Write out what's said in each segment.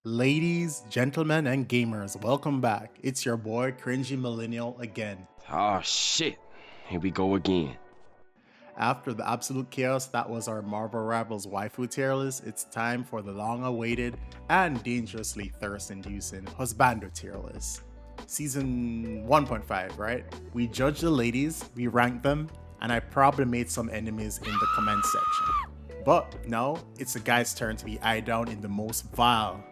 Ladies, gentlemen, and gamers, welcome back. It's your boy, Cringy Millennial, again. Oh shit. Here we go again. After the absolute chaos that was our Marvel Rivals waifu tier list, it's time for the long-awaited and dangerously thirst-inducing Husbando tier list. Season 1.5, right? We judged the ladies, we ranked them, and I probably made some enemies in the comment section. But now, it's the guy's turn to be eyed down in the most vile,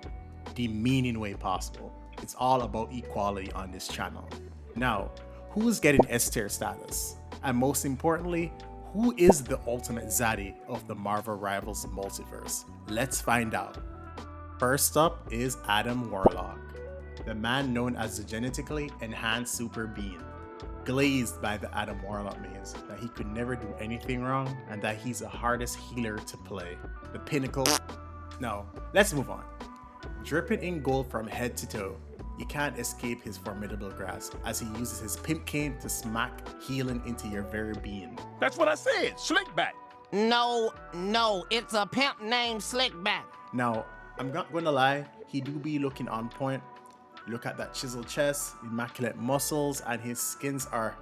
demeaning way possible. It's all about equality on this channel. Now, who's getting S tier status? And most importantly, who is the ultimate Zaddy of the Marvel Rivals multiverse? Let's find out. First up is Adam Warlock, the man known as the genetically enhanced super being, glazed by the Adam Warlock memes that he could never do anything wrong and that he's the hardest healer to play. The pinnacle. No, let's move on. Dripping in gold from head to toe, you can't escape his formidable grasp as he uses his pimp cane to smack healing into your very being. That's what I said, Slickback. No, it's a pimp named Slickback. Now, I'm not gonna lie, he do be looking on point. Look at that chiseled chest, immaculate muscles, and his skins are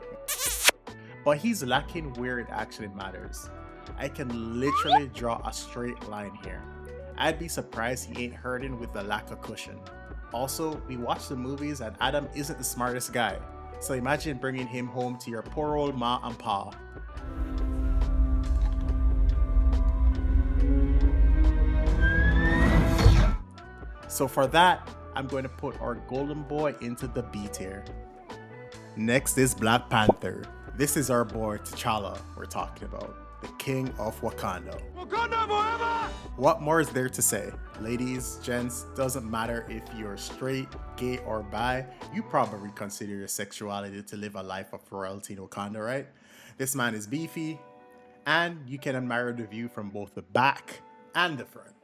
but he's lacking where it actually matters. I can literally draw a straight line here. I'd be surprised he ain't hurting with the lack of cushion. Also, we watch the movies and Adam isn't the smartest guy, so imagine bringing him home to your poor old ma and pa. So for that, I'm going to put our golden boy into the B tier. Next is Black Panther. This is our boy T'Challa we're talking about, the king of Wakanda. Wakanda forever! What more is there to say? Ladies, gents, doesn't matter if you're straight, gay, or bi, you probably consider your sexuality to live a life of royalty in Wakanda, right? This man is beefy, and you can admire the view from both the back and the front.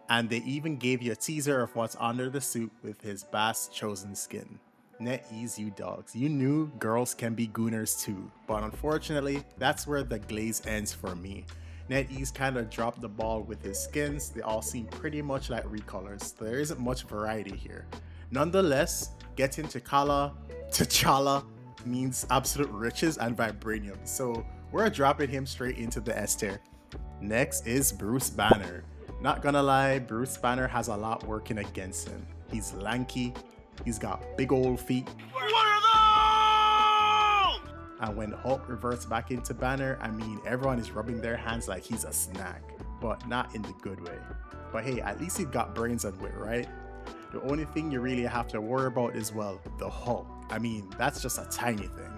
And they even gave you a teaser of what's under the suit with his Bass chosen skin. Net ease, you dogs. You knew girls can be gooners too, but unfortunately, that's where the glaze ends for me. NetEase kind of dropped the ball with his skins. They all seem pretty much like recolors. There isn't much variety here. Nonetheless, getting T'Challa means absolute riches and vibranium, so we're dropping him straight into the S tier. Next is Bruce Banner. Not gonna lie, Bruce Banner has a lot working against him. He's lanky, he's got big old feet. What are those? And when Hulk reverts back into Banner, I mean, everyone is rubbing their hands like he's a snack, but not in the good way. But hey, at least he got brains and wit, right? The only thing you really have to worry about is, well, the Hulk. I mean, that's just a tiny thing.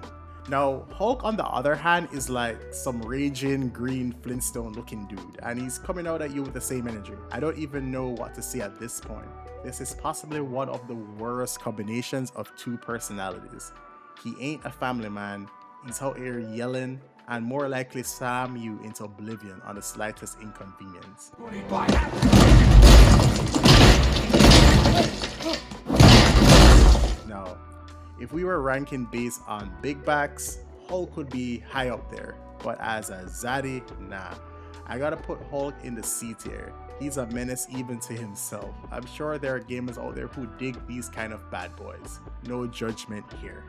Now, Hulk on the other hand is like some raging green Flintstone looking dude, and he's coming out at you with the same energy. I don't even know what to say at this point. This is possibly one of the worst combinations of two personalities. He ain't a family man, he's out here yelling and more likely slam you into oblivion on the slightest inconvenience. Now, if we were ranking based on big backs, Hulk would be high up there, but as a Zaddy, nah. I gotta put Hulk in the C tier. He's a menace even to himself. I'm sure there are gamers out there who dig these kind of bad boys. No judgment here.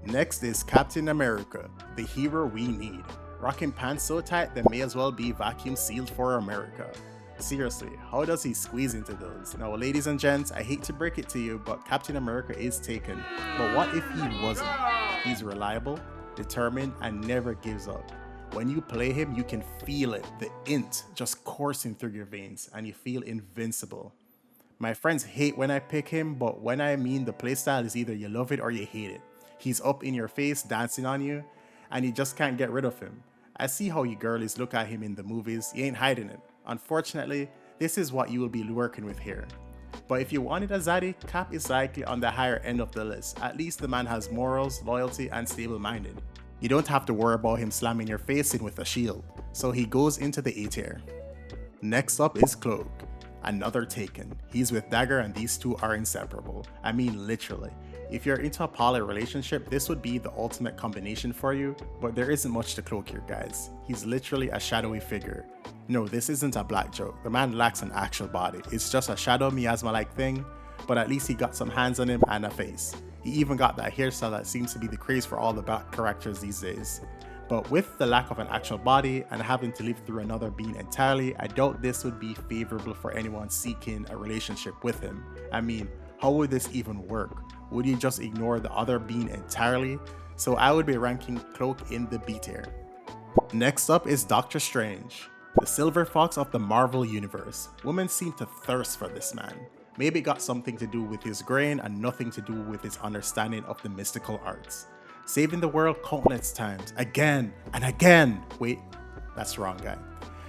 Next is Captain America, the hero we need. Rocking pants so tight they may as well be vacuum sealed for America. Seriously, how does he squeeze into those? Now, ladies and gents, I hate to break it to you, but Captain America is taken. But what if he wasn't? He's reliable, determined, and never gives up. When you play him, you can feel it, the int just coursing through your veins, and you feel invincible. My friends hate when I pick him, but when I mean the playstyle is either you love it or you hate it. He's up in your face, dancing on you, and you just can't get rid of him. I see how you girlies look at him in the movies, you ain't hiding it. Unfortunately, this is what you will be working with here. But if you wanted a Zaddy, Cap is likely on the higher end of the list. At least the man has morals, loyalty, and stable-minded. You don't have to worry about him slamming your face in with a shield, so he goes into the A tier. Next up is Cloak, another Taken. He's with Dagger and these two are inseparable. I mean literally. If you're into a poly relationship, this would be the ultimate combination for you, but there isn't much to Cloak here, guys. He's literally a shadowy figure. No, this isn't a black joke. The man lacks an actual body. It's just a shadow miasma-like thing, but at least he got some hands on him and a face. He even got that hairstyle that seems to be the craze for all the black characters these days. But with the lack of an actual body and having to live through another being entirely, I doubt this would be favorable for anyone seeking a relationship with him. I mean, how would this even work? Would you just ignore the other being entirely? So I would be ranking Cloak in the B tier. Next up is Doctor Strange, the silver fox of the Marvel universe. Women seem to thirst for this man. Maybe it got something to do with his grain and nothing to do with his understanding of the mystical arts. Saving the world countless times, again and again. Wait, that's the wrong guy.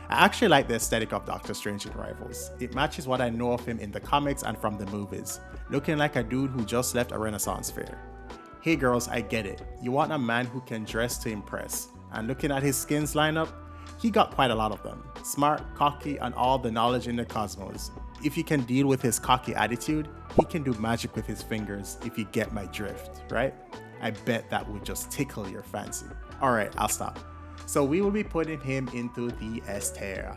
I actually like the aesthetic of Doctor Strange in Rivals. It matches what I know of him in the comics and from the movies, looking like a dude who just left a Renaissance fair. Hey girls, I get it. You want a man who can dress to impress, and looking at his skins lineup, he got quite a lot of them. Smart, cocky, and all the knowledge in the cosmos. If you can deal with his cocky attitude, he can do magic with his fingers if you get my drift, right? I bet that would just tickle your fancy. Alright, I'll stop. So we will be putting him into the S tier.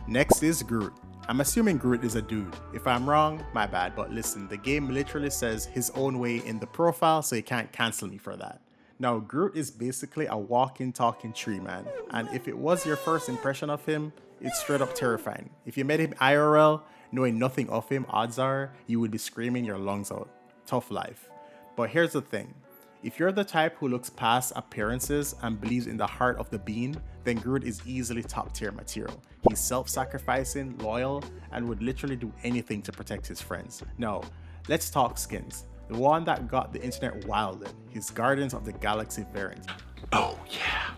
Next is Groot. I'm assuming Groot is a dude. If I'm wrong, my bad, but listen, the game literally says his own way in the profile, so you can't cancel me for that. Now, Groot is basically a walking, talking tree man, and if it was your first impression of him, it's straight up terrifying. If you met him IRL, knowing nothing of him, odds are you would be screaming your lungs out. Tough life. But here's the thing. If you're the type who looks past appearances and believes in the heart of the being, then Groot is easily top tier material. He's self-sacrificing, loyal, and would literally do anything to protect his friends. Now, let's talk skins. The one that got the internet wilded, his Guardians of the Galaxy variant. Oh yeah.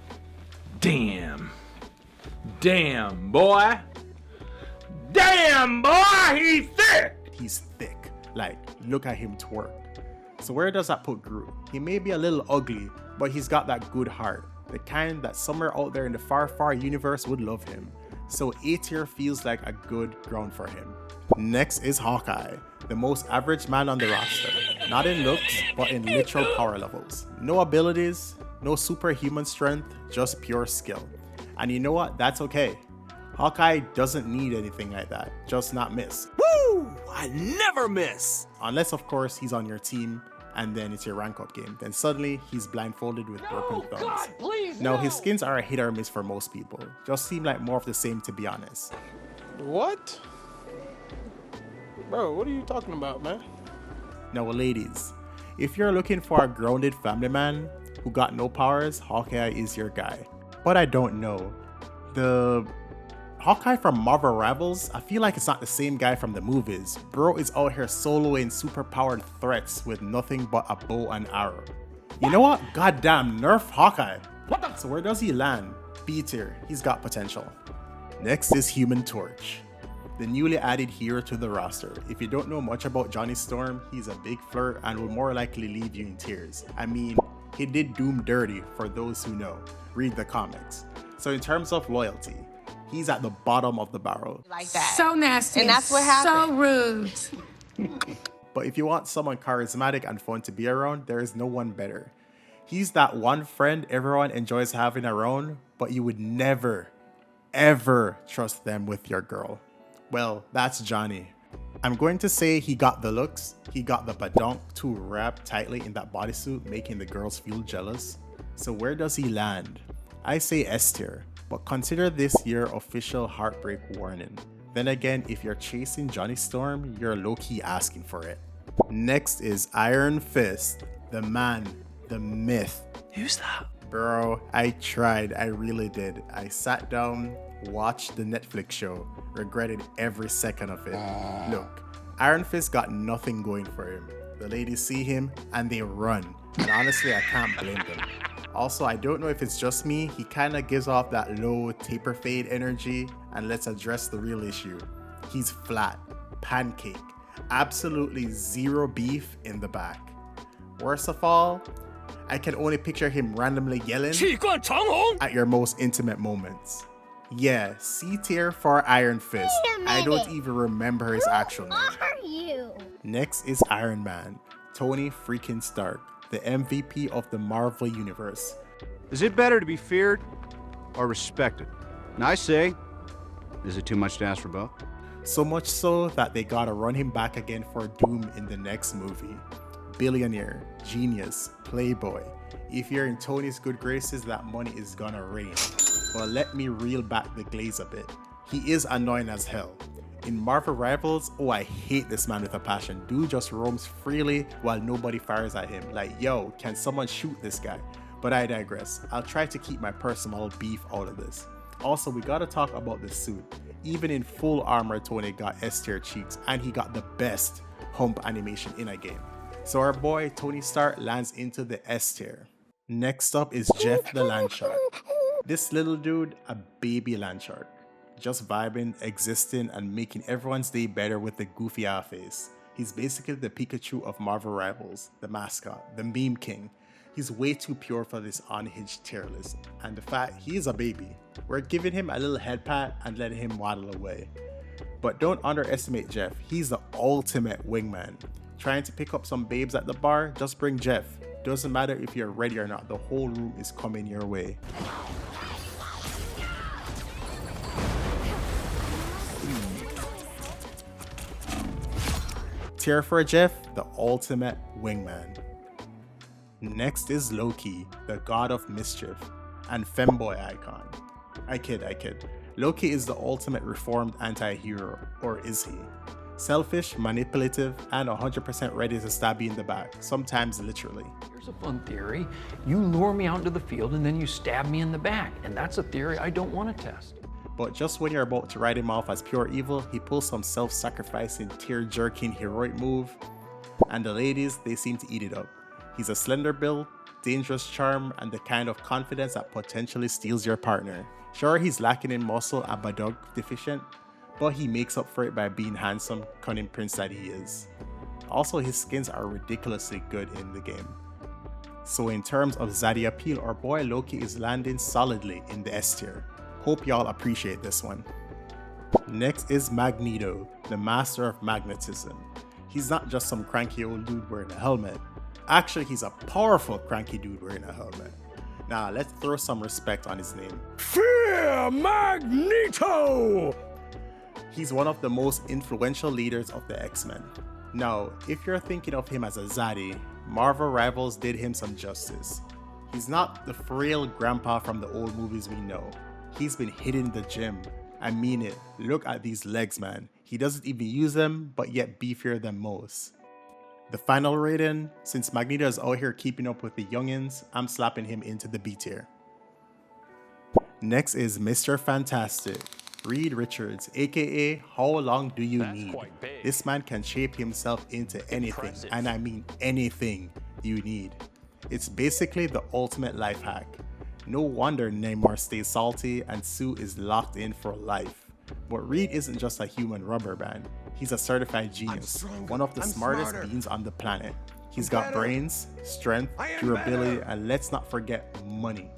Damn. Damn, boy. Damn, boy, he's thick. He's thick. Like, look at him twerk. So where does that put Groot? He may be a little ugly, but he's got that good heart. The kind that somewhere out there in the far, far universe would love him. So A tier feels like a good ground for him. Next is Hawkeye, the most average man on the roster. Not in looks, but in literal power levels. No abilities, no superhuman strength, just pure skill. And you know what? That's okay. Hawkeye doesn't need anything like that, just not miss. Woo! I never miss. Unless, of course, he's on your team and then it's your rank up game. Then suddenly he's blindfolded with broken thumbs. God, please, Now, no. his skins are a hit or miss for most people. Just seem like more of the same, to be honest. What? Bro, what are you talking about, man? Now, ladies, if you're looking for a grounded family man who got no powers, Hawkeye is your guy. But I don't know. The Hawkeye from Marvel Rivals, I feel like it's not the same guy from the movies. Bro is out here soloing superpowered threats with nothing but a bow and arrow. You know what? Goddamn, nerf Hawkeye. So where does he land? B tier, he's got potential. Next is Human Torch, the newly added hero to the roster. If you don't know much about Johnny Storm, he's a big flirt and will more likely leave you in tears. I mean, he did Doom dirty for those who know. Read the comics. So in terms of loyalty, he's at the bottom of the barrel. Like that. So nasty. And that's what happened. So rude. But if you want someone charismatic and fun to be around, there is no one better. He's that one friend everyone enjoys having around, but you would never, ever trust them with your girl. Well, that's Johnny. I'm going to say he got the looks, he got the badonk to wrap tightly in that bodysuit, making the girls feel jealous. So where does he land? I say S tier, but consider this your official heartbreak warning. Then again, if you're chasing Johnny Storm, you're low-key asking for it. Next is Iron Fist, the man, the myth. Who's that? Bro, I tried, I really did. I sat down, watched the Netflix show, regretted every second of it. Look, Iron Fist got nothing going for him. The ladies see him and they run. And honestly, I can't blame them. Also, I don't know if it's just me, he kinda gives off that low taper fade energy, and let's address the real issue. He's flat, pancake, absolutely zero beef in the back. Worst of all, I can only picture him randomly yelling 气贯长虹. at your most intimate moments. Yeah, C tier for Iron Fist. I don't even remember his actual name. Are you? Next is Iron Man, Tony freaking Stark, the MVP of the Marvel Universe. Is it better to be feared or respected? And I say, is it too much to ask for both? So much so that they gotta run him back again for Doom in the next movie. Billionaire, genius, playboy. If you're in Tony's good graces, that money is gonna rain. But let me reel back the glaze a bit. He is annoying as hell. In Marvel Rivals, oh, I hate this man with a passion. Dude just roams freely while nobody fires at him. Like, yo, can someone shoot this guy? But I digress. I'll try to keep my personal beef out of this. Also, we gotta talk about the suit. Even in full armor, Tony got S-tier cheeks, and he got the best hump animation in a game. So our boy Tony Stark lands into the S-tier. Next up is Jeff the Landshark. This little dude, a baby landshark. Just vibing, existing, and making everyone's day better with the goofy ass face. He's basically the Pikachu of Marvel Rivals, the mascot, the meme king. He's way too pure for this unhinged tier list, and the fact he is a baby. We're giving him a little head pat and letting him waddle away. But don't underestimate Jeff, he's the ultimate wingman. Trying to pick up some babes at the bar, just bring Jeff. Doesn't matter if you're ready or not, the whole room is coming your way. Tier for Jeff, the ultimate wingman. Next is Loki, the god of mischief and femboy icon. I kid. Loki is the ultimate reformed anti-hero, or is he? Selfish, manipulative, and 100% ready to stab you in the back, sometimes literally. Here's a fun theory. You lure me out into the field and then you stab me in the back, and that's a theory I don't want to test. But just when you're about to write him off as pure evil, he pulls some self-sacrificing, tear-jerking heroic move, and the ladies, they seem to eat it up. He's a slender build, dangerous charm, and the kind of confidence that potentially steals your partner. Sure, he's lacking in muscle and badog deficient, but he makes up for it by being handsome, cunning prince that he is. Also, his skins are ridiculously good in the game. So in terms of Zaddy appeal, our boy Loki is landing solidly in the S tier. Hope y'all appreciate this one. Next is Magneto, the master of magnetism. He's not just some cranky old dude wearing a helmet. Actually, he's a powerful cranky dude wearing a helmet. Now, let's throw some respect on his name. Fear Magneto! He's one of the most influential leaders of the X-Men. Now, if you're thinking of him as a Zaddy, Marvel Rivals did him some justice. He's not the frail grandpa from the old movies we know. He's been hitting the gym. I mean it, look at these legs, man. He doesn't even use them, but yet beefier than most. The final rating, since Magneto is out here keeping up with the youngins, I'm slapping him into the B tier. Next is Mr. Fantastic, Reed Richards, aka How Long Do You Need? This man can shape himself into anything, and I mean anything you need. It's basically the ultimate life hack. No wonder Namor stays salty and Sue is locked in for life. But Reed isn't just a human rubber band. He's a certified genius, one of the smartest beings on the planet. He's got brains, strength, durability, and let's not forget money.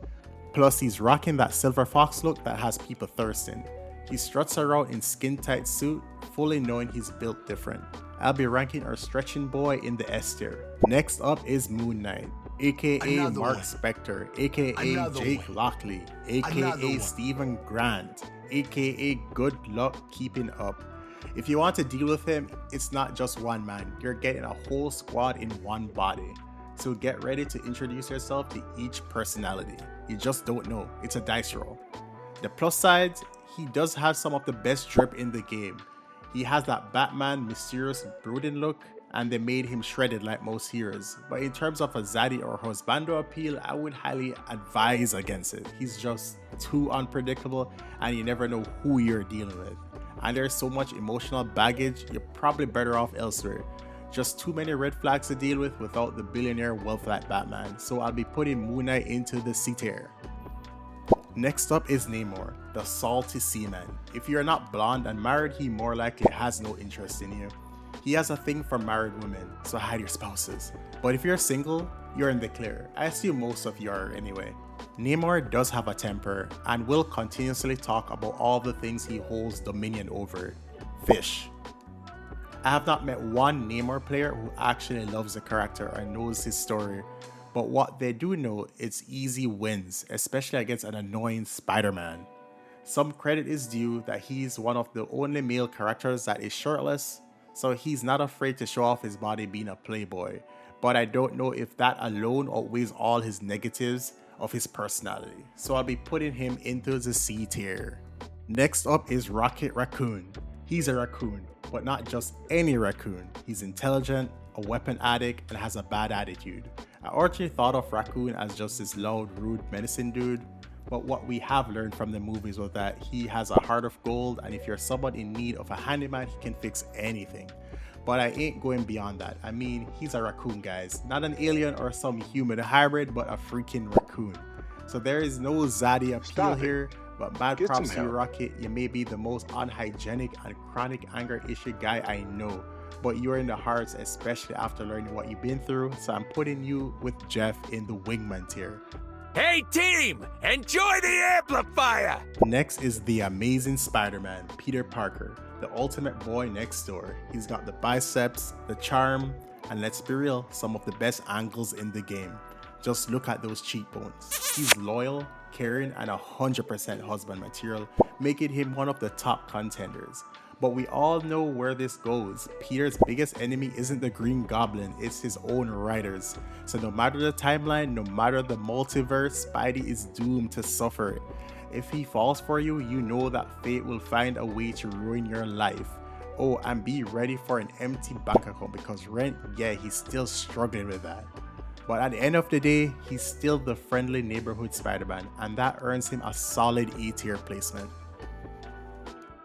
Plus, he's rocking that silver fox look that has people thirsting. He struts around in skin-tight suit, fully knowing he's built different. I'll be ranking our stretching boy in the S tier. Next up is Moon Knight, aka Mark Spector, aka Jake Lockley, aka Stephen Grant, aka Good Luck Keeping Up. If you want to deal with him, it's not just one man, you're getting a whole squad in one body. So get ready to introduce yourself to each personality. You just don't know, it's a dice roll. The plus side, he does have some of the best drip in the game. He has that Batman mysterious brooding look, and they made him shredded like most heroes. But in terms of a Zaddy or Husbando appeal, I would highly advise against it. He's just too unpredictable and you never know who you're dealing with. And there's so much emotional baggage, you're probably better off elsewhere. Just too many red flags to deal with without the billionaire wealth like Batman, so I'll be putting Moon Knight into the C tier. Next up is Namor, the salty seaman. If you're not blonde and married, he more likely has no interest in you. He has a thing for married women, so hide your spouses. But if you're single, you're in the clear. I assume most of you are anyway. Namor does have a temper and will continuously talk about all the things he holds dominion over. Fish. I have not met one Namor player who actually loves the character or knows his story, but what they do know, it's easy wins, especially against an annoying SpiderMan. Some credit is due that he's one of the only male characters that is shirtless, so he's not afraid to show off his body being a playboy, but I don't know if that alone outweighs all his negatives of his personality, so I'll be putting him into the C tier. Next up is Raccoon. He's a raccoon, but not just any raccoon. He's intelligent, a weapon addict, and has a bad attitude. I originally thought of Raccoon as just this loud, rude, menacing dude, but what we have learned from the movies was that he has a heart of gold, and if you're someone in need of a handyman, he can fix anything. But I ain't going beyond that. I mean, he's a raccoon, guys. Not an alien or some human hybrid, but a freaking raccoon. So there is no Zaddy appeal here, but mad props to you, Rocket. You may be the most unhygienic and chronic anger issue guy I know, but you're in the hearts, especially after learning what you've been through, so I'm putting you with Jeff in the wingman tier. Hey team, enjoy the amplifier! Next is the amazing Spider-Man, Peter Parker, the ultimate boy next door. He's got the biceps, the charm, and let's be real, some of the best angles in the game. Just look at those cheekbones. He's loyal, caring, and 100% husband material, making him one of the top contenders. But we all know where this goes. Peter's biggest enemy isn't the Green Goblin, it's his own writers. So no matter the timeline, no matter the multiverse, Spidey is doomed to suffer. If he falls for you, you know that fate will find a way to ruin your life. Oh, and be ready for an empty bank account because rent, yeah, he's still struggling with that. But at the end of the day, he's still the friendly neighborhood Spider-Man, and that earns him a solid A tier placement.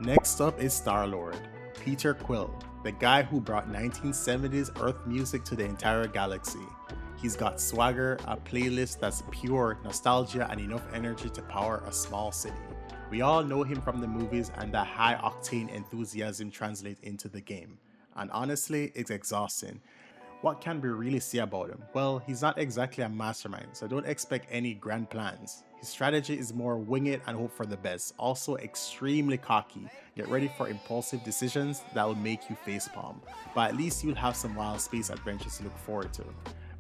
Next up is StarLord, Peter Quill, the guy who brought 1970s Earth music to the entire galaxy. He's got swagger, a playlist that's pure nostalgia, and enough energy to power a small city. We all know him from the movies, and that high-octane enthusiasm translates into the game. And honestly, it's exhausting. What can we really say about him? Well, he's not exactly a mastermind, so don't expect any grand plans. His strategy is more wing it and hope for the best. Also extremely cocky. Get ready for impulsive decisions that will make you facepalm. But at least you'll have some wild space adventures to look forward to.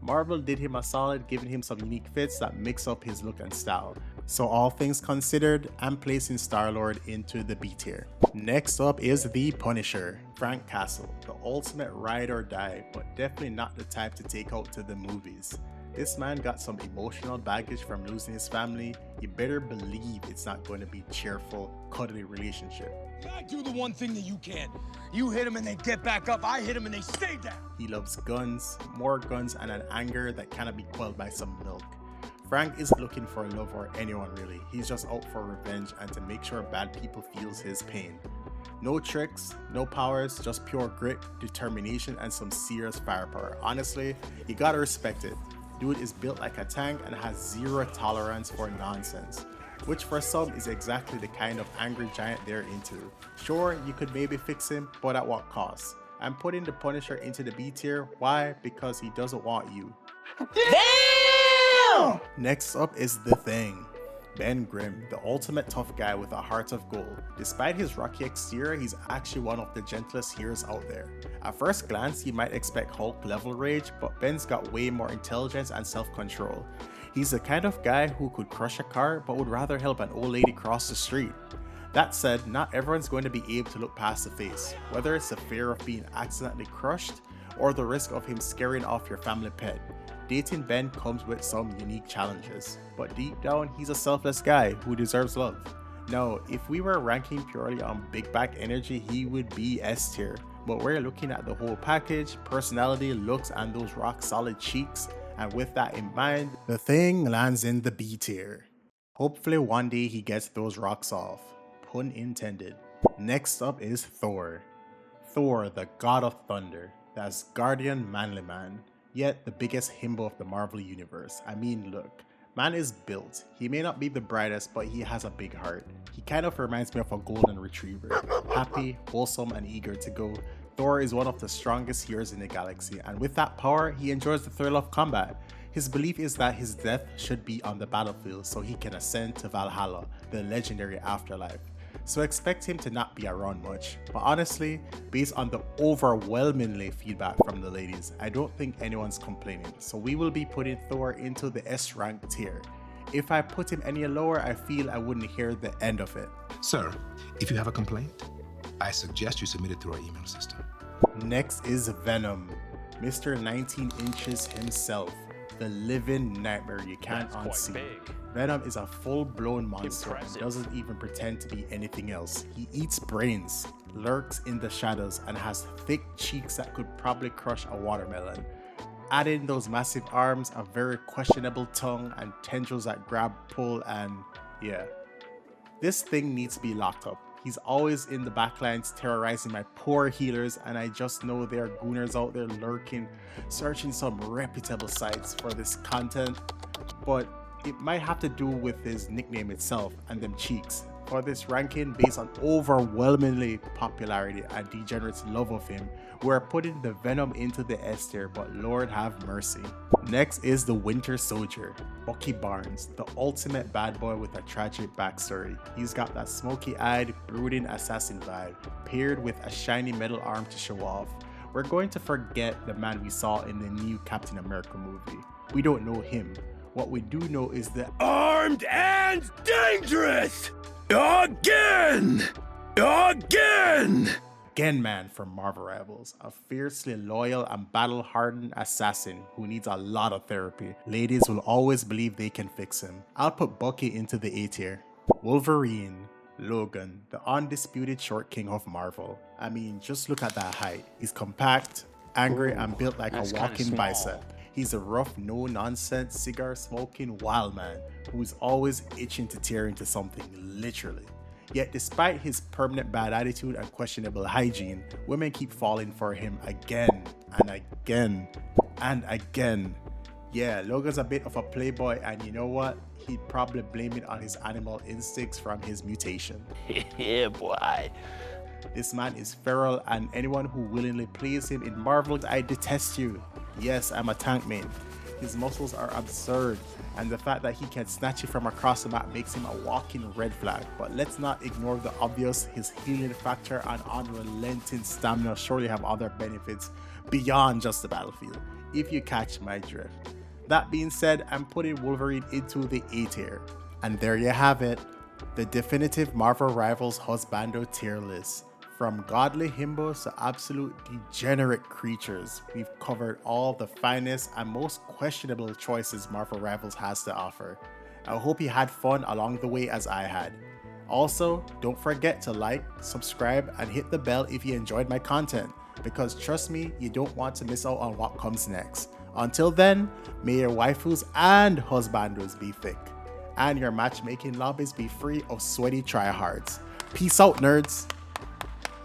Marvel did him a solid, giving him some unique fits that mix up his look and style. So all things considered, I'm placing StarLord into the B tier. Next up is the Punisher, Frank Castle, the ultimate ride or die, but definitely not the type to take out to the movies. This man got some emotional baggage from losing his family. You better believe it's not going to be cheerful, cuddly relationship. I do the one thing that you can't. You hit them and they get back up. I hit them and they stay down. He loves guns, more guns, and an anger that cannot be quelled by some milk. Frank isn't looking for love or anyone really. He's just out for revenge and to make sure bad people feels his pain. No tricks, no powers, just pure grit, determination, and some serious firepower. Honestly, you gotta respect it. Dude is built like a tank and has zero tolerance for nonsense, which for some is exactly the kind of angry giant they're into. Sure, you could maybe fix him, but at what cost? I'm putting the Punisher into the B tier. Why? Because he doesn't want you. Damn! Next up is The Thing. Ben Grimm, the ultimate tough guy with a heart of gold. Despite his rocky exterior, he's actually one of the gentlest heroes out there. At first glance, you might expect Hulk level rage, but Ben's got way more intelligence and self-control. He's the kind of guy who could crush a car, but would rather help an old lady cross the street. That said, not everyone's going to be able to look past the face, whether it's the fear of being accidentally crushed, or the risk of him scaring off your family pet. Dating Ben comes with some unique challenges, but deep down, he's a selfless guy who deserves love. Now, if we were ranking purely on big back energy, he would be S tier, but we're looking at the whole package, personality, looks, and those rock solid cheeks, and with that in mind, The Thing lands in the B tier. Hopefully one day he gets those rocks off. Pun intended. Next up is Thor. Thor, the god of thunder, that's guardian manly man, yet the biggest himbo of the Marvel universe. I mean, look, man is built. He may not be the brightest, but he has a big heart. He kind of reminds me of a golden retriever. Happy, wholesome, and eager to go. Thor is one of the strongest heroes in the galaxy, and with that power, he enjoys the thrill of combat. His belief is that his death should be on the battlefield so he can ascend to Valhalla, the legendary afterlife. so expect him to not be around much. But honestly, based on the overwhelmingly feedback from the ladies, I don't think anyone's complaining, so we will be putting Thor into the S rank tier. If I put him any lower, I feel I wouldn't hear the end of it. Sir, if you have a complaint, I suggest you submit it through our email system. Next is Venom, Mr. 19 inches himself, the living nightmare you can't unsee. Venom is a full-blown monster and doesn't even pretend to be anything else. He eats brains, lurks in the shadows, and has thick cheeks that could probably crush a watermelon. Add in those massive arms, a very questionable tongue, and tendrils that grab, pull, and yeah. This thing needs to be locked up. He's always in the backlines terrorizing my poor healers, and I just know there are gooners out there lurking, searching some reputable sites for this content. But it might have to do with his nickname itself and them cheeks. For this ranking, based on overwhelmingly popularity and degenerates' love of him, we're putting the Venom into the S tier, but Lord have mercy. Next is the Winter Soldier, Bucky Barnes, the ultimate bad boy with a tragic backstory. He's got that smoky-eyed, brooding assassin vibe, paired with a shiny metal arm to show off. We're going to forget the man we saw in the new Captain America movie. We don't know him. What we do know is the Armed and dangerous! Again! Again! Man from Marvel Rivals, a fiercely loyal and battle-hardened assassin who needs a lot of therapy. Ladies will always believe they can fix him. I'll put Bucky into the A tier. Wolverine, Logan, the undisputed short king of Marvel. I mean, just look at that height. He's compact, angry, and built like a walking bicep. He's a rough, no-nonsense, cigar-smoking wild man who's always itching to tear into something, literally. Yet despite his permanent bad attitude and questionable hygiene, women keep falling for him again and again and again. Yeah, Logan's a bit of a playboy, and you know what? He'd probably blame it on his animal instincts from his mutation. Yeah, boy. This man is feral, and anyone who willingly plays him in Marvel, I detest you. Yes, I'm a tank main. His muscles are absurd, and the fact that he can snatch it from across the map makes him a walking red flag. But let's not ignore the obvious. His healing factor and unrelenting stamina surely have other benefits beyond just the battlefield, if you catch my drift. That being said, I'm putting Wolverine into the A tier. And there you have it, the definitive Marvel Rivals Husbando tier list. From godly himbos to absolute degenerate creatures, we've covered all the finest and most questionable choices Marvel Rivals has to offer. I hope you had fun along the way as I had. Also, don't forget to like, subscribe, and hit the bell if you enjoyed my content, because trust me, you don't want to miss out on what comes next. Until then, may your waifus and husbandos be thick, and your matchmaking lobbies be free of sweaty tryhards. Peace out, nerds!